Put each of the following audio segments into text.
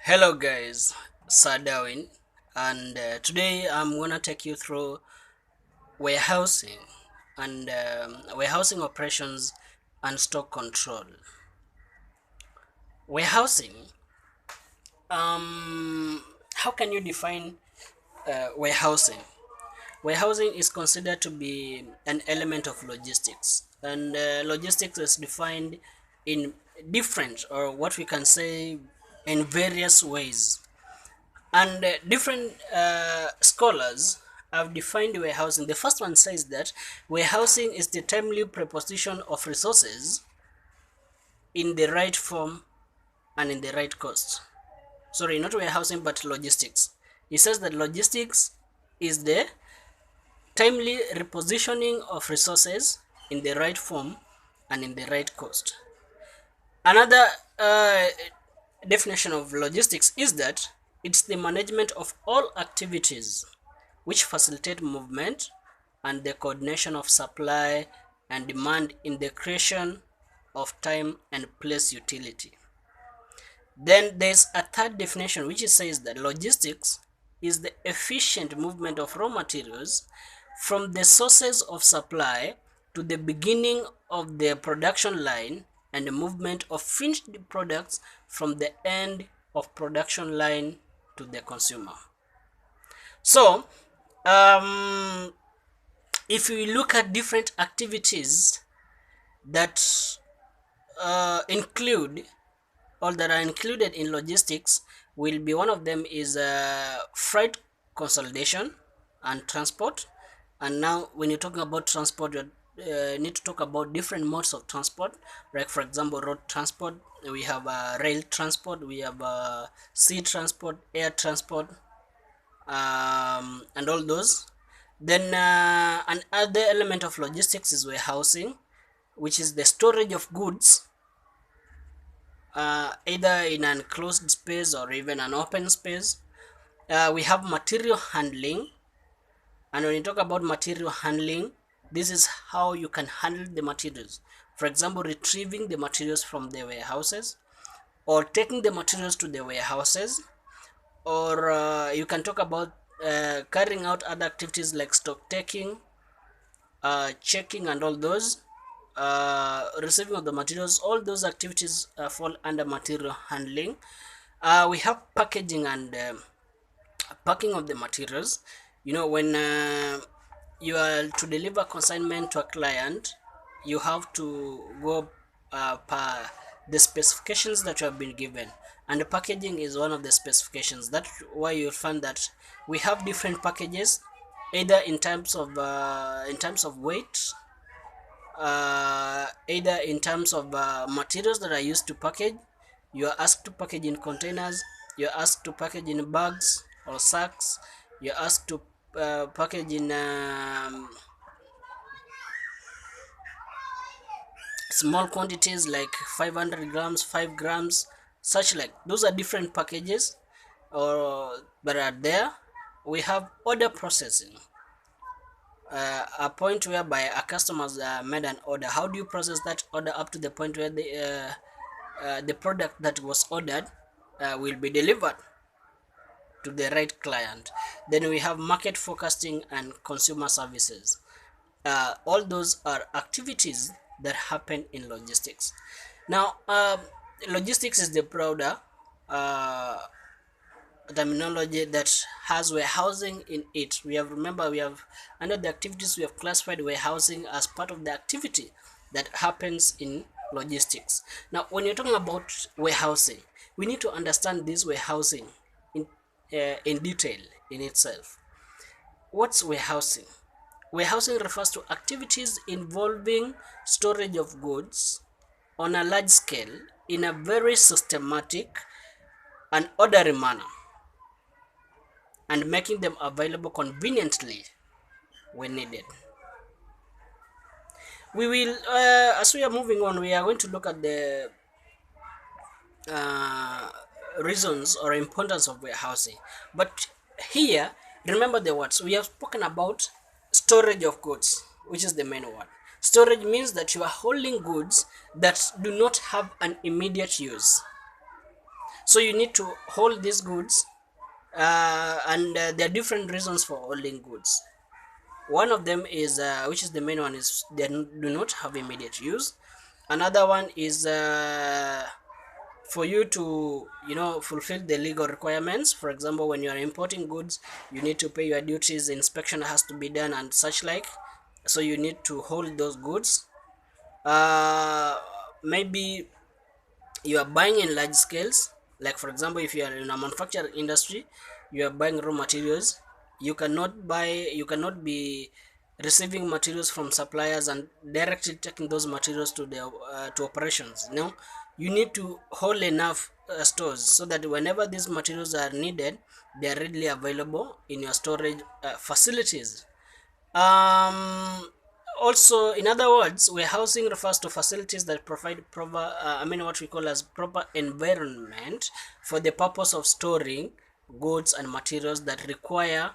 Hello guys, Sir Darwin, and today I'm gonna take you through warehousing and warehousing operations and stock control. Warehousing. How can you define warehousing? Warehousing is considered to be an element of logistics, and logistics is defined in different, or what we can say, in various ways. And different scholars have defined warehousing. The first one says that warehousing is the timely preposition of resources in the right form and in the right cost. Sorry, not warehousing, but logistics. He says that logistics is the timely repositioning of resources in the right form and in the right cost. Another definition of logistics is that it's the management of all activities which facilitate movement and the coordination of supply and demand in the creation of time and place utility. Then there's a third definition which says that logistics is the efficient movement of raw materials from the sources of supply to the beginning of the production line and the movement of finished products from the end of production line to the consumer. So, um, if we look at different activities that include or that are included in logistics, will be one of them is freight consolidation and transport. And now when you're talking about transport, you need to talk about different modes of transport, like for example road transport, we have rail transport, we have sea transport, air transport, and all those. Then another element of logistics is warehousing, which is the storage of goods either in an enclosed space or even an open space. We have material handling, and when you talk about material handling, this is how you can handle the materials. For example, retrieving the materials from the warehouses, or taking the materials to the warehouses, or you can talk about carrying out other activities like stock taking, checking, and all those. Receiving of the materials, all those activities fall under material handling. We have packaging and packing of the materials. When you are to deliver consignment to a client, you have to go per the specifications that you have been given, and the packaging is one of the specifications. That's why you'll find that we have different packages, either in terms of weight, either in terms of materials that are used to package. You are asked to package in containers, you're asked to package in bags or sacks, you're asked to package in small quantities like 500 grams, 5 grams, such like. Those are different packages or that are there. We have order processing, a point whereby a customer's made an order. How do you process that order up to the point where the product that was ordered will be delivered to the right client? Then we have market forecasting and consumer services. All those are activities that happen in logistics. Now, logistics is the broader uh, terminology that has warehousing in it. We have under the activities, we have classified warehousing as part of the activity that happens in logistics. Now, when you're talking about warehousing, we need to understand this warehousing in detail in itself. What's warehousing? Warehousing refers to activities involving storage of goods on a large scale in a very systematic and orderly manner, and making them available conveniently when needed. We will, as we are moving on, we are going to look at the uh, reasons or importance of warehousing. But here, remember the words we have spoken about: storage of goods, which is the main one. Storage means that you are holding goods that do not have an immediate use. So you need to hold these goods, and there are different reasons for holding goods. One of them is, which is the main one, is they do not have immediate use. Another one is for you to, fulfill the legal requirements. For example, when you are importing goods, you need to pay your duties, inspection has to be done and such like. So you need to hold those goods. Maybe you are buying in large scales, like for example, if you are in a manufacturing industry, you are buying raw materials. You cannot be receiving materials from suppliers and directly taking those materials to the to operations. No, you need to hold enough stores so that whenever these materials are needed, they are readily available in your storage facilities. um Also, in other words, warehousing refers to facilities that provide proper, what we call as proper environment for the purpose of storing goods and materials that require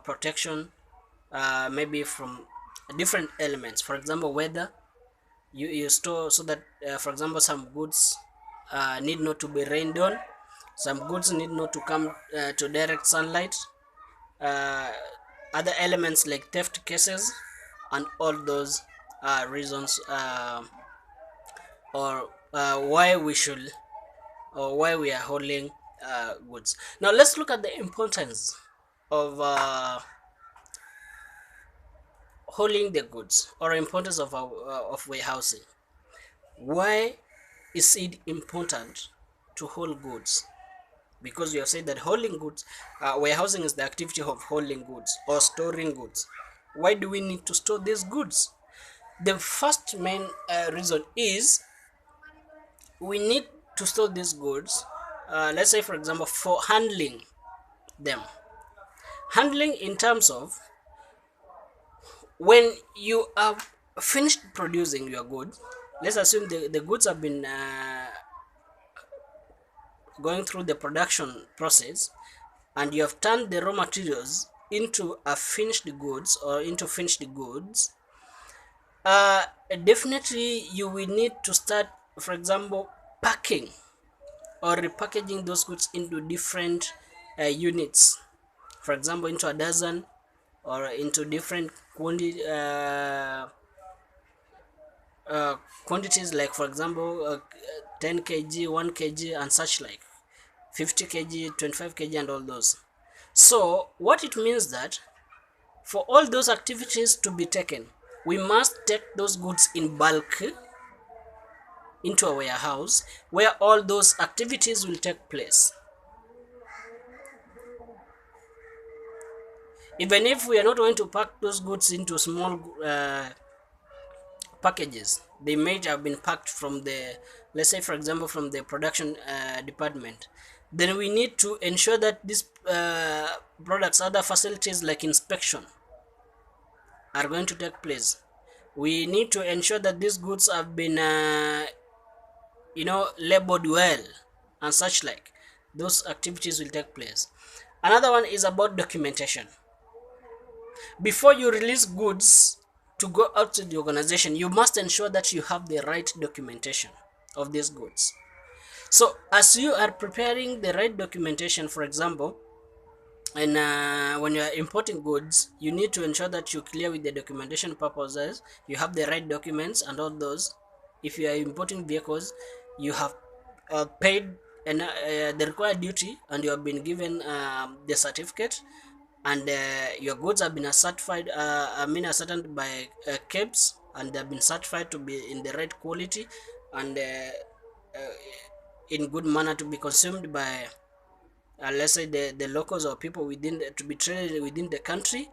protection, maybe from different elements. For example, weather. You store so that, for example, some goods need not to be rained on. Some goods need not to come to direct sunlight. uh, Other elements like theft cases, and all those reasons, or why we should, or why we are holding goods. Now let's look at the importance of holding the goods, or importance of warehousing. Why is it important to hold goods? Because we have said that holding goods, warehousing is the activity of holding goods or storing goods. Why do we need to store these goods? The first main reason is we need to store these goods, let's say for example, for handling them. Handling in terms of when you have finished producing your goods. Let's assume the goods have been going through the production process, and you have turned the raw materials into a finished goods, or into finished goods. uh Definitely you will need to start, for example, packing or repackaging those goods into different units. For example, into a dozen, or into different quantities, like for example, 10 kg, 1 kg, and such like, 50 kg, 25 kg, and all those. So what it means that for all those activities to be taken, we must take those goods in bulk into a warehouse where all those activities will take place. Even if we are not going to pack those goods into small packages, they may have been packed from the, let's say for example, from the production department, then we need to ensure that these products, other facilities like inspection, are going to take place. We need to ensure that these goods have been labeled well, and such like. Those activities will take place. Another one is about documentation. Before you release goods to go out to the organization, you must ensure that you have the right documentation of these goods. So as you are preparing the right documentation, for example, and when you are importing goods, you need to ensure that you clear with the documentation purposes, you have the right documents and all those. If you are importing vehicles, you have paid the required duty, and you have been given the certificate, and your goods have been certified, ascertained by KEBS, and they have been certified to be in the right quality, and in good manner to be consumed by, let's say, the locals or people to be traded within the country.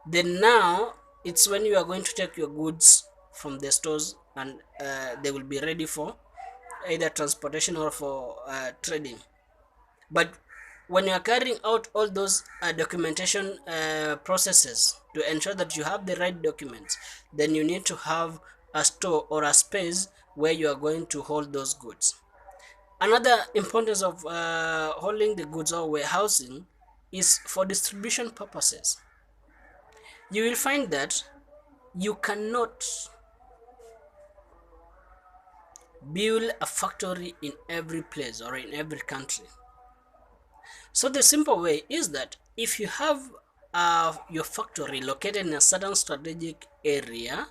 Then now it's when you are going to take your goods from the stores, and they will be ready for either transportation or for trading. But when you are carrying out all those documentation processes to ensure that you have the right documents, then you need to have a store or a space where you are going to hold those goods. Another importance of holding the goods or warehousing is for distribution purposes. You will find that you cannot build a factory in every place or in every country. So the simple way is that if you have your factory located in a certain strategic area,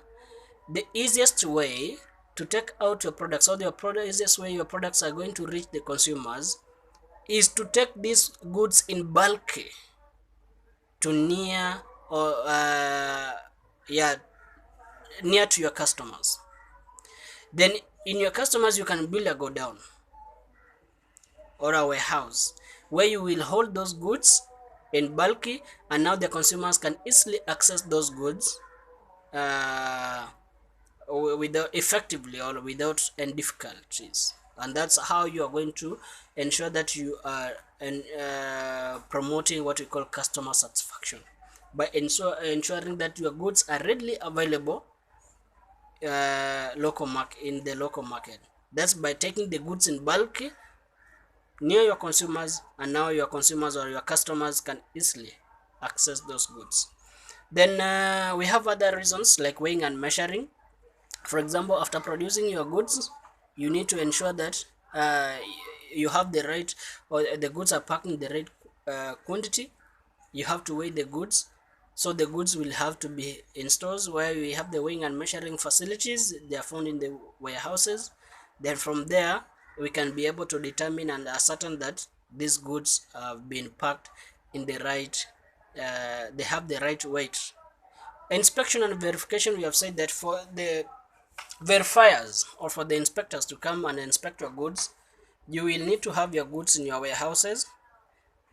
the easiest way to take out your products, or easiest way your products are going to reach the consumers, is to take these goods in bulk to near or yeah near to your customers. Then in your customers you can build a godown or a warehouse where you will hold those goods in bulky, and now the consumers can easily access those goods uh, without effectively or without any difficulties. And that's how you are going to ensure that you are promoting what we call customer satisfaction, by ensuring that your goods are readily available in the local market. That's by taking the goods in bulk near your consumers, and now your consumers or your customers can easily access those goods. Then we have other reasons like weighing and measuring. For example, after producing your goods, you need to ensure that you have the right, or the goods are packed in the right quantity. You have to weigh the goods. So the goods will have to be in stores where we have the weighing and measuring facilities. They are found in the warehouses. Then from there, we can be able to determine and ascertain that these goods have been packed in the right, they have the right weight. Inspection and verification, we have said that for the verifiers or for the inspectors to come and inspect your goods, you will need to have your goods in your warehouses.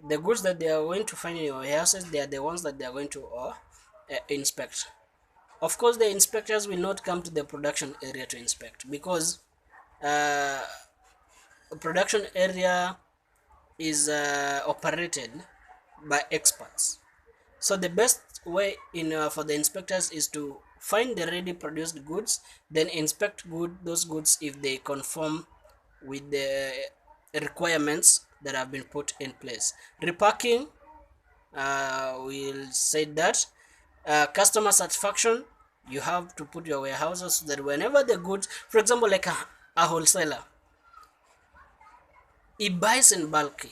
The goods that they are going to find in your warehouses, they are the ones that they are going to inspect. Of course, the inspectors will not come to the production area to inspect, because uh, production area is operated by experts. So the best way for the inspectors is to find the ready produced goods, then inspect those goods if they conform with the requirements that have been put in place. Repacking, we'll say that customer satisfaction, you have to put your warehouses so that whenever the goods, for example, like a wholesaler, he buys in bulk.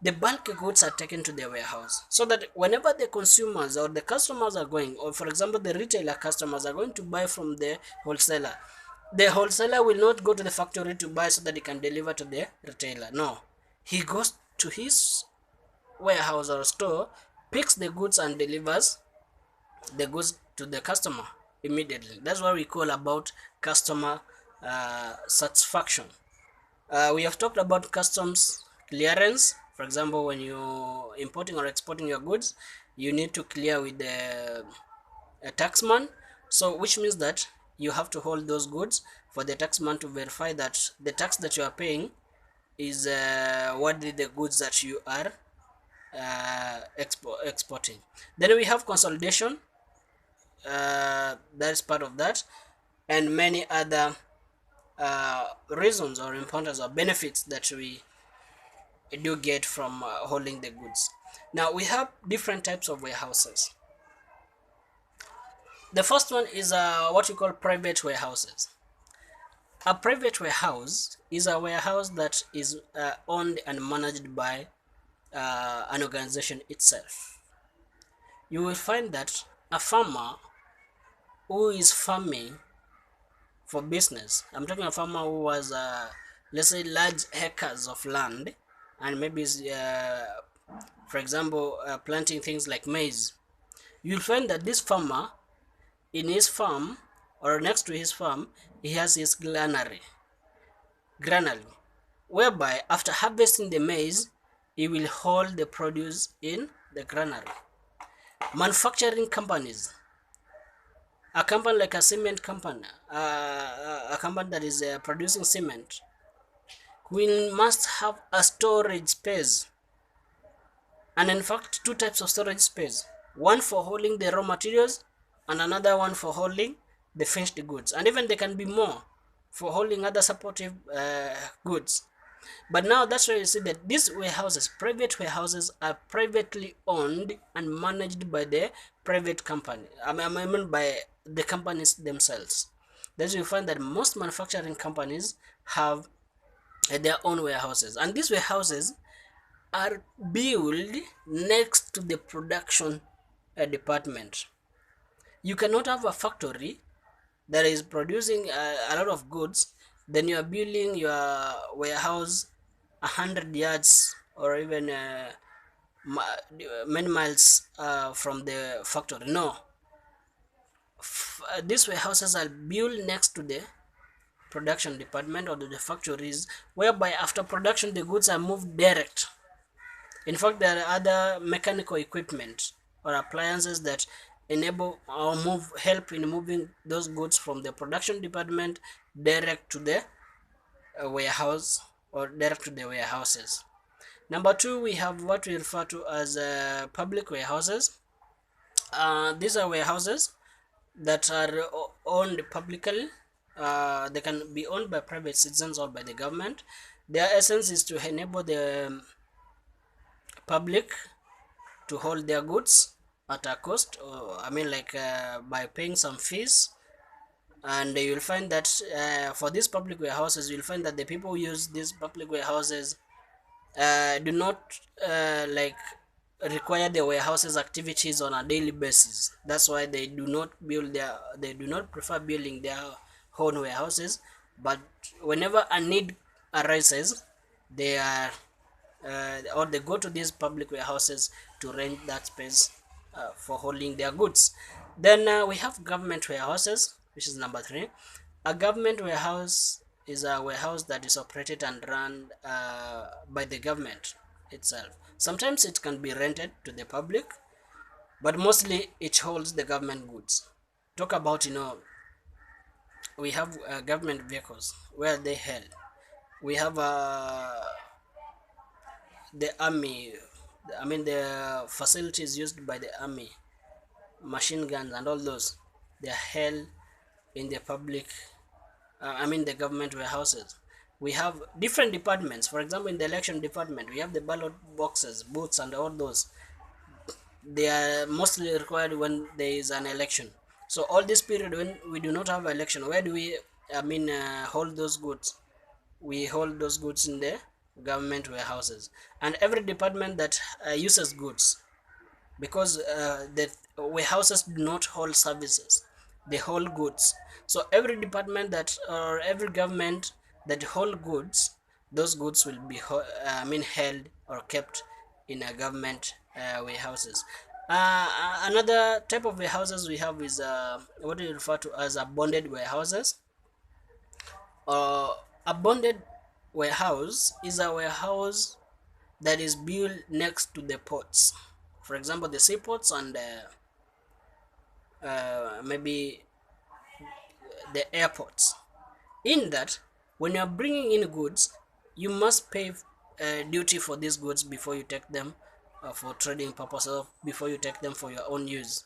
The bulk goods are taken to the warehouse so that whenever the consumers or the customers are going, or for example the retailer customers are going to buy from the wholesaler will not go to the factory to buy so that he can deliver to the retailer. No, he goes to his warehouse or store, picks the goods and delivers the goods to the customer immediately. That's what we call about customer satisfaction. We have talked about customs clearance. For example, when you're importing or exporting your goods, you need to clear with the a taxman. So which means that you have to hold those goods for the taxman to verify that the tax that you are paying is worthy the goods that you are exporting. Then we have consolidation, that is part of that, and many other reasons or importance or benefits that we do get from holding the goods. Now we have different types of warehouses. The first one is what we call private warehouses. A private warehouse is a warehouse that is owned and managed by an organization itself. You will find that a farmer who is farming for business, I'm talking a farmer who has let's say large acres of land, and maybe is for example planting things like maize. You'll find that this farmer, in his farm or next to his farm, he has his granary, whereby after harvesting the maize, he will hold the produce in the granary. Manufacturing companies, a company like a cement company, a company that is producing cement, must have a storage space, and in fact two types of storage space, one for holding the raw materials and another one for holding the finished goods, and even there can be more for holding other supportive goods. But now that's why you see that these warehouses, private warehouses, are privately owned and managed by the private company. I mean by the companies themselves. then you find that most manufacturing companies have their own warehouses, and these warehouses are built next to the production department. You cannot have a factory that is producing a lot of goods, then you are building your warehouse 100 yards or even many miles from the factory. No, these warehouses are built next to the production department or the factories, whereby after production the goods are moved direct. In fact, there are other mechanical equipment or appliances that enable or help in moving those goods from the production department direct to the warehouse or direct to the warehouses. Number two, we have what we refer to as public warehouses. These are warehouses that are owned publicly. They can be owned by private citizens or by the government. Their essence is to enable the public to hold their goods at a cost, or I mean, like by paying some fees. And you'll find that for these public warehouses, you'll find that the people who use these public warehouses do not like require the warehouses activities on a daily basis. That's why they do not prefer building their own warehouses, but whenever a need arises, they are or they go to these public warehouses to rent that space for holding their goods. Then we have government warehouses, which is number three. A government warehouse is a warehouse that is operated and run by the government itself. Sometimes it can be rented to the public, but mostly it holds the government goods. Talk about, we have government vehicles where they held. We have the army, I mean the facilities used by the army, machine guns and all those, they are held in the public, I mean the government warehouses. We have different departments. For example, in the election department, we have the ballot boxes, booths, and all those. They are mostly required when there is an election. So all this period when we do not have election, where do we, hold those goods? We hold those goods in the government warehouses. And every department that uses goods, because the warehouses do not hold services, they hold goods. So every department that, or every government that hold goods, those goods will be held or kept in a government warehouses. Another type of warehouses we have is what we refer to as a bonded warehouses. A bonded warehouse is a warehouse that is built next to the ports. For example, the seaports and maybe the airports. In that, when you are bringing in goods, you must pay duty for these goods before you take them for trading purposes, before you take them for your own use.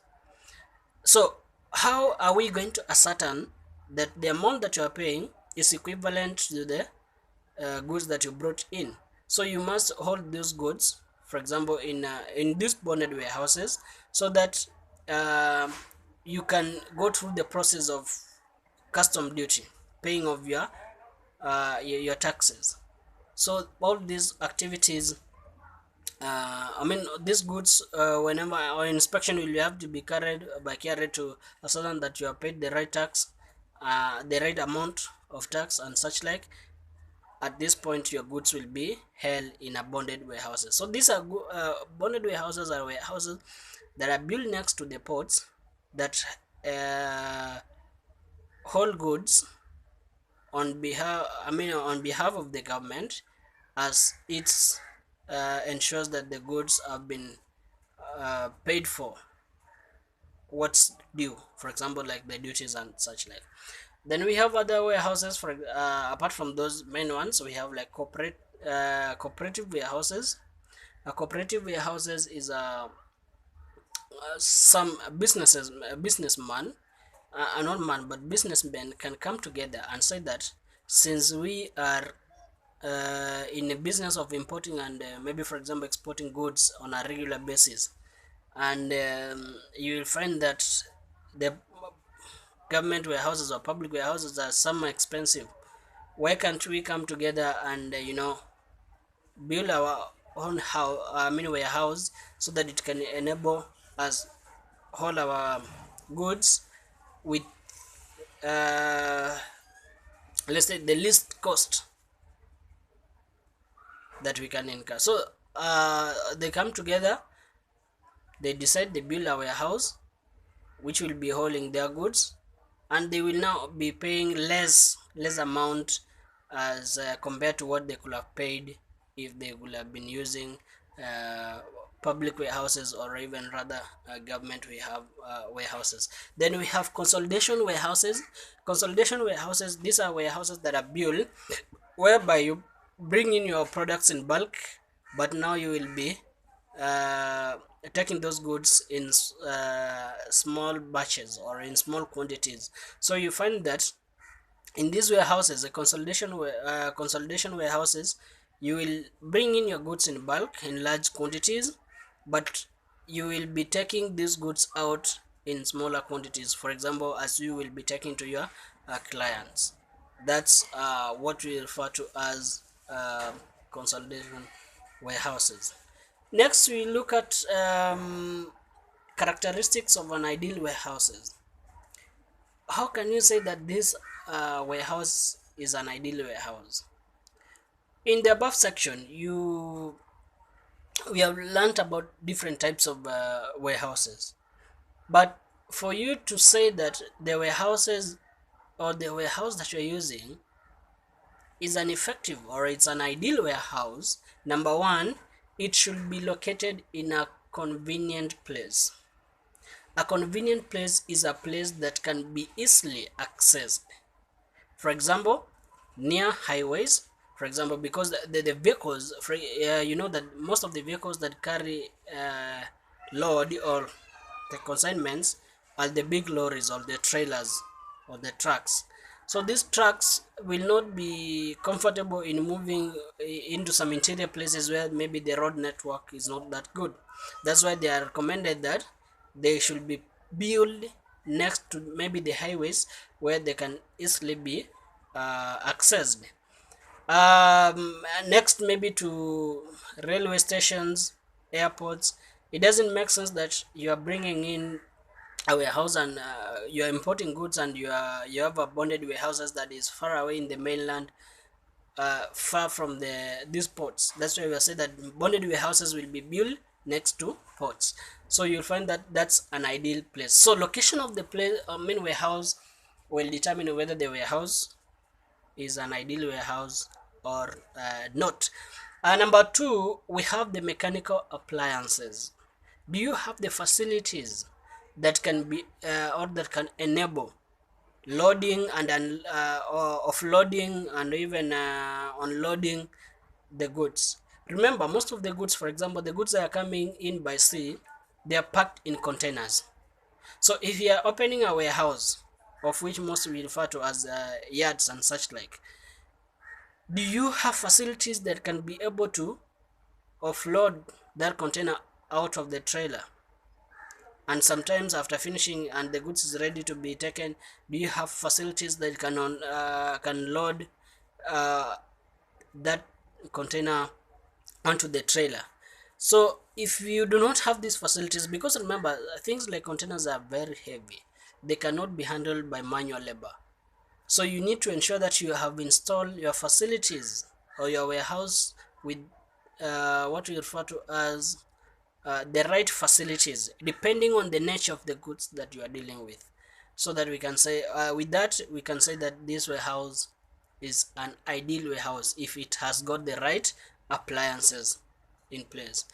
So how are we going to ascertain that the amount that you are paying is equivalent to the goods that you brought in? So you must hold those goods, for example, in these bonded warehouses, so that you can go through the process of custom duty, paying of your taxes. So all these activities, these goods, whenever our inspection will have to be carried by carried to ascertain that you have paid the right tax, the right amount of tax and such like. At this point, your goods will be held in a bonded warehouses. So these are bonded warehouses are warehouses that are built next to the ports that hold goods on behalf of the government, as it ensures that the goods have been paid for what's due, for example, like the duties and such like. Then we have other warehouses, for apart from those main ones, we have like cooperative warehouses. A cooperative warehouses is some businessman, not man but businessmen can come together and say that since we are in a business of importing and maybe for example exporting goods on a regular basis, and you will find that the government warehouses or public warehouses are some expensive. Why can't we come together and build our own house, warehouse, so that it can enable us hold our goods with uh, let's say the least cost that we can incur. So they come together, they decide they build a warehouse which will be holding their goods, and they will now be paying less amount as compared to what they could have paid if they would have been using uh, public warehouses, or even rather government we have warehouses. Then we have consolidation warehouses. Consolidation warehouses, these are warehouses that are built whereby you bring in your products in bulk, but now you will be uh, taking those goods in small batches or in small quantities. So you find that in these warehouses, the consolidation warehouses, you will bring in your goods in bulk in large quantities, but you will be taking these goods out in smaller quantities, for example, as you will be taking to your clients. That's what we refer to as consolidation warehouses. Next, we look at characteristics of an ideal warehouses. How can you say that this warehouse is an ideal warehouse? In the above section, we have learned about different types of warehouses. But for you to say that the warehouses or the warehouse that you're using is an effective or it's an ideal warehouse, number one, it should be located in a convenient place. A convenient place is a place that can be easily accessed. For example, near highways. For example, because the vehicles, you know that most of the vehicles that carry load or the consignments are the big lorries or the trailers or the trucks. So these trucks will not be comfortable in moving into some interior places where maybe the road network is not that good. That's why they are recommended that they should be built next to maybe the highways where they can easily be accessed. Next, maybe to railway stations, airports. It doesn't make sense that you are bringing in a warehouse and you are importing goods, and you have a bonded warehouses that is far away in the mainland, far from these ports. That's why we say that bonded warehouses will be built next to ports. So you'll find that that's an ideal place. So location of the place, main warehouse, will determine whether the warehouse is an ideal warehouse or not. Number two, we have the mechanical appliances. Do you have the facilities that can be or that can enable loading and or offloading and even unloading the goods? Remember, most of the goods, for example, the goods that are coming in by sea, they are packed in containers. So if you are opening a warehouse, of which most we refer to as yards and such like, do you have facilities that can be able to offload that container out of the trailer? And sometimes after finishing and the goods is ready to be taken, do you have facilities that can load that container onto the trailer? So if you do not have these facilities, because remember, things like containers are very heavy, they cannot be handled by manual labor. So you need to ensure that you have installed your facilities or your warehouse with what we refer to as the right facilities, depending on the nature of the goods that you are dealing with. So that we can say, with that, we can say that this warehouse is an ideal warehouse if it has got the right appliances in place.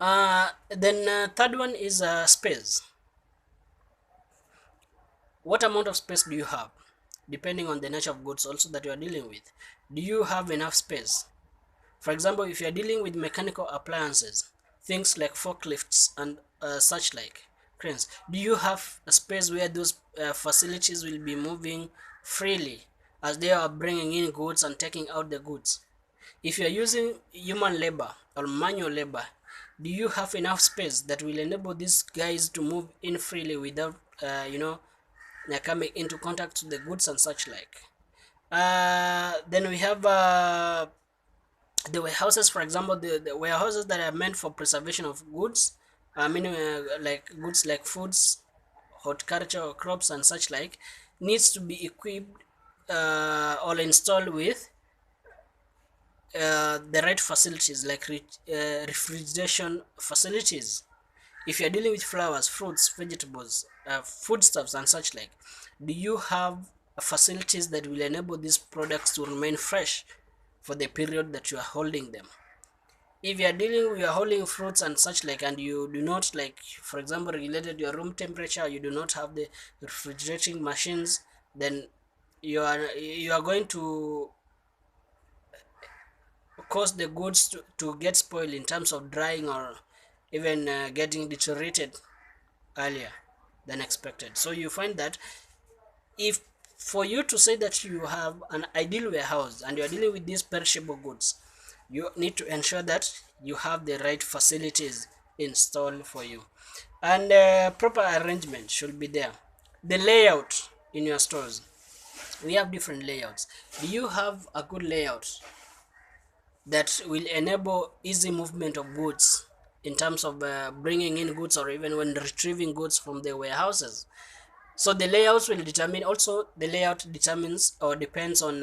Then third one is space. What amount of space do you have? Depending on the nature of goods also that you are dealing with. Do you have enough space? For example, if you are dealing with mechanical appliances, things like forklifts and such like cranes, do you have a space where those facilities will be moving freely as they are bringing in goods and taking out the goods? If you are using human labor or manual labor, do you have enough space that will enable these guys to move in freely without coming into contact with the goods and such like. Then we have the warehouses, for example, the warehouses that are meant for preservation of goods. I mean, like goods like foods, horticulture, or crops and such like, needs to be equipped or installed with the right facilities like refrigeration facilities. If you're dealing with flowers, fruits, vegetables, foodstuffs and such like, do you have facilities that will enable these products to remain fresh for the period that you are holding them? If you are holding fruits and such like, and you do not, like for example, regulated your room temperature, you do not have the refrigerating machines, then you are going to cause the goods to get spoiled in terms of drying, or even getting deteriorated earlier than expected. So you find that, if for you to say that you have an ideal warehouse and you are dealing with these perishable goods, you need to ensure that you have the right facilities installed for you, and proper arrangement should be there. The layout in your stores, we have different layouts. Do you have a good layout that will enable easy movement of goods in terms of bringing in goods, or even when retrieving goods from the warehouses? So the layouts will determine, also the layout determines or depends on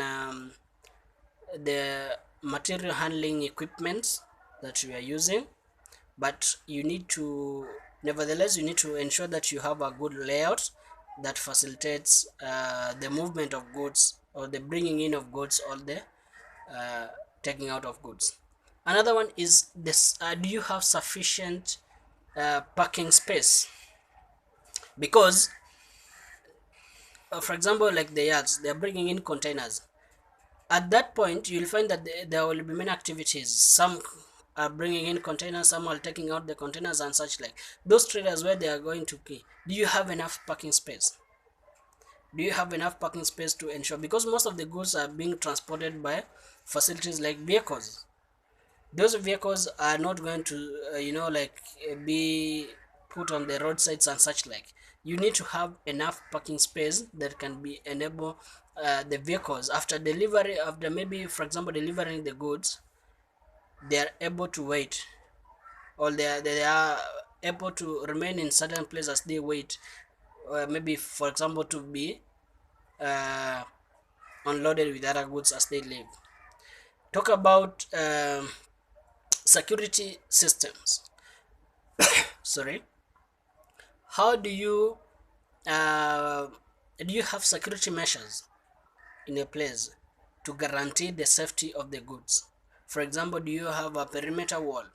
the material handling equipment that you are using. But you need to, nevertheless, you need to ensure that you have a good layout that facilitates the movement of goods, or the bringing in of goods, or the uh, taking out of goods. Another one is this: do you have sufficient parking space? Because for example, like the yards, they're bringing in containers. At that point, you'll find that there will be many activities. Some are bringing in containers, some are taking out the containers and such like. Those traders, where they are going to key, do you have enough parking space? Do you have enough parking space to ensure? Because most of the goods are being transported by facilities like vehicles. Those vehicles are not going to be put on the roadsides and such like. You need to have enough parking space that can be enable the vehicles, after delivery, after maybe for example delivering the goods, they are able to wait, or they are able to remain in certain places as they wait, maybe for example to be uh, unloaded with other goods as they leave. Talk about security systems. Sorry. How do you have security measures in a place to guarantee the safety of the goods? For example, do you have a perimeter wall?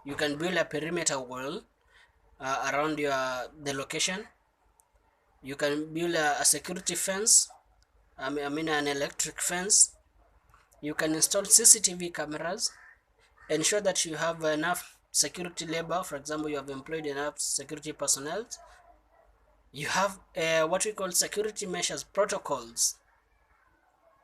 You can build a perimeter wall around the location. You can build a security fence. I mean an electric fence. You can install CCTV cameras. Ensure that you have enough security labor. For example, you have employed enough security personnel. You have what we call security measures, protocols,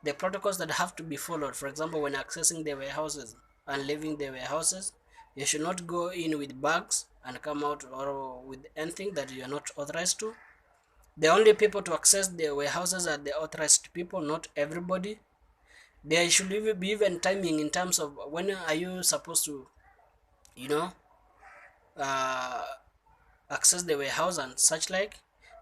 the protocols that have to be followed. For example, when accessing the warehouses and leaving the warehouses, you should not go in with bags and come out or with anything that you are not authorized to. The only people to access the warehouses are the authorized people, not everybody. There should be even timing in terms of when are you supposed to, you know, uh, access the warehouse and such like.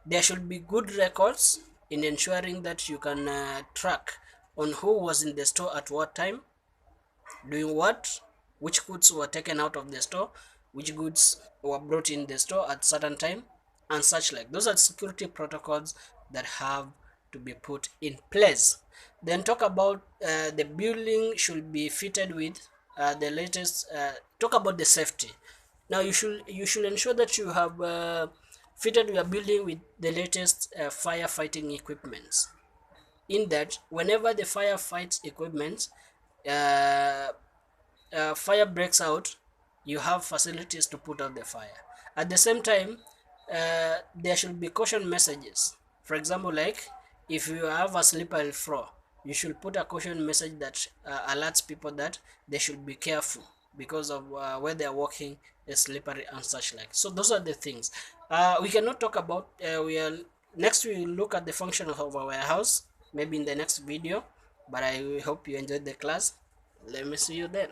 There should be good records in ensuring that you can track on who was in the store at what time, doing what, which goods were taken out of the store, which goods were brought in the store at certain time, and such like. Those are security protocols that have to be put in place. Then talk about the building should be fitted with the latest. Talk about the safety. Now you should ensure that you have fitted your building with the latest firefighting equipments. In that, whenever the firefight equipment uh, fire breaks out, you have facilities to put out the fire. At the same time, there should be caution messages. For example, like if you have a slippery floor, you should put a caution message that alerts people that they should be careful because of where they are walking is slippery and such like. So those are the things. We cannot talk about. We are Next we will look at the function of a warehouse, maybe in the next video, but I hope you enjoyed the class. Let me see you then.